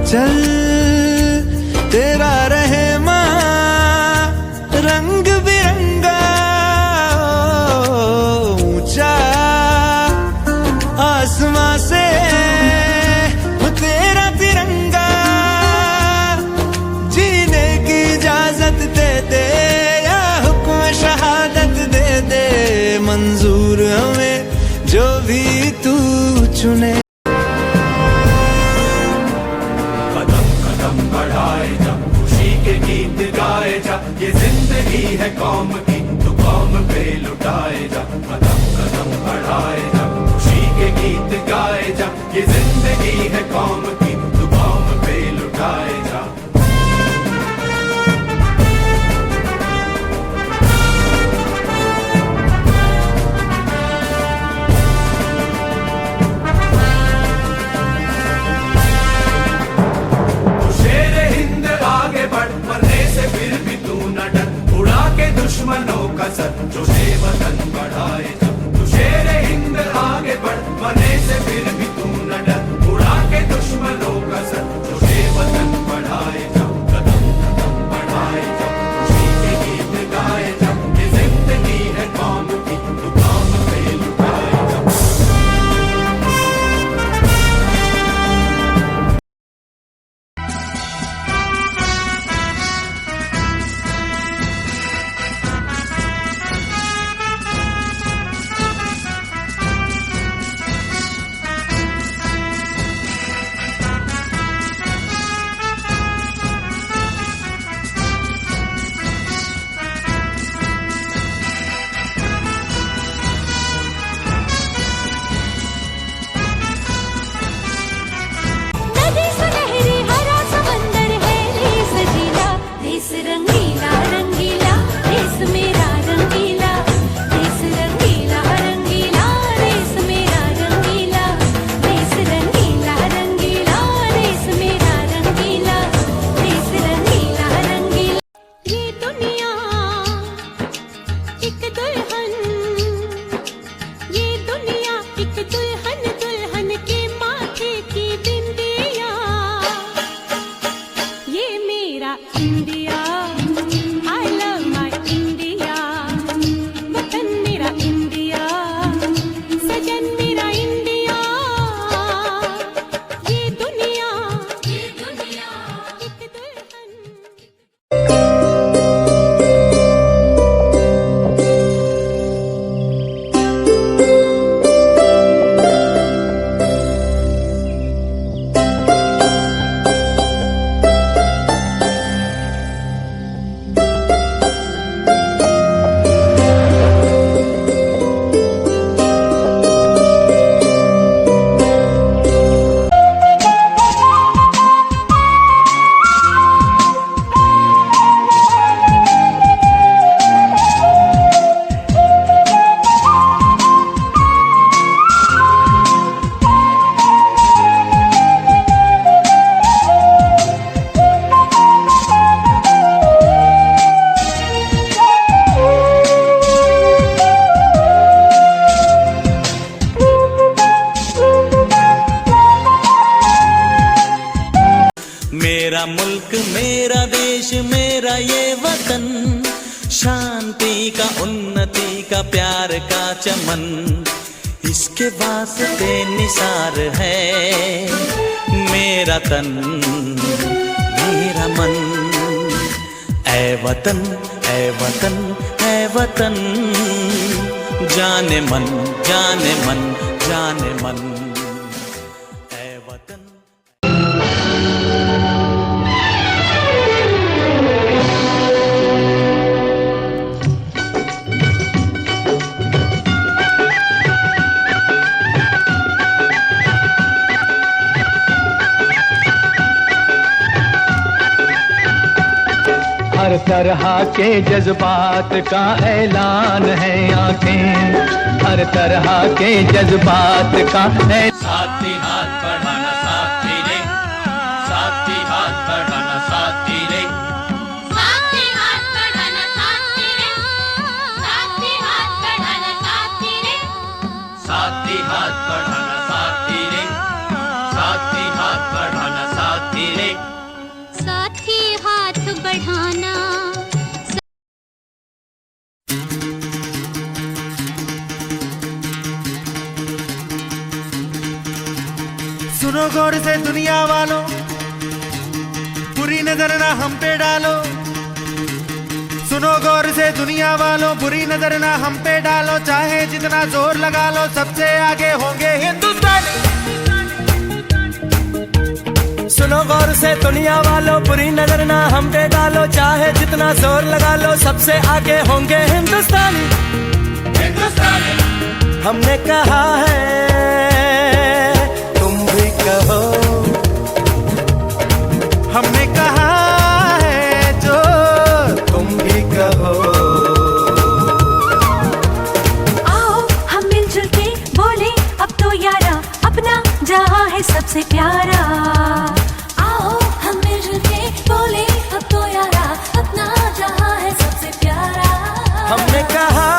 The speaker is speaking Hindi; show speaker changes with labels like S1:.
S1: चल तेरा रहे रंग बिरंगा ऊंचा आसमां से तेरा तिरंगा जीने की इजाजत दे दे या हुक्म शहादत दे दे मंजूर हमें जो भी तू चुने।
S2: गीत गाए जा ये जिंदगी है कौम की तू कौम पे लुटाए जा कदम कदम बढ़ाए जा खुशी के गीत गाए जा ये जिंदगी है कौम की तू कौम पे लुटाए जा। दुश्मनों का सर जो वतन बढ़ाए जा तू शेरे हिंद आगे बढ़ मरने से फिर भी तू न डर उड़ा के दुश्मनों का सर जो वतन बढ़ाए जा कदम कदम बढ़ाए जा खुशी के गीत गाए जा ये जिंदगी है कौम की तू कौम पे लुटाए जा।
S3: मेरा मुल्क मेरा देश मेरा ये वतन शांति का उन्नति का प्यार का चमन इसके वास्ते निसार है मेरा तन मेरा मन। ऐ वतन ऐ वतन ऐ वतन जाने मन जाने मन जाने मन।
S4: हर तरह के जज्बात का ऐलान है आंखें, हर तरह के जज्बात का
S3: साथी हाथ बढ़ाना साथी रे, साथी हाथ बढ़ाना साथी रे,
S5: साथी हाथ बढ़ाना साथी रे, साथी हाथ बढ़ाना साथी रे,
S3: साथी हाथ बढ़ाना साथी रे, साथी हाथ बढ़ाना साथी रे।
S5: बढ़ाना।
S1: सुनो गौर से दुनिया वालों, बुरी नजर ना हम पे डालो। सुनो गौर से दुनिया वालों, बुरी नजर ना हम पे डालो। चाहे जितना जोर लगा लो, सबसे आगे होंगे हिंदुस्तानी।
S6: सुनो गौर से दुनिया वालों, बुरी नजर ना हम पे डालो। चाहे जितना जोर लगा लो, सबसे आगे होंगे हिंदुस्तानी। हमने कहा है, तुम भी कहो।
S1: हमने कहा है जो
S6: तुम भी कहो।
S7: आओ हम मिलजुल के बोले अब तो यारा, अपना जहां है सबसे प्यारा। आओ हम मिलजुल के बोले अब तो यारा, अपना जहां है सबसे प्यारा।
S6: हमने कहा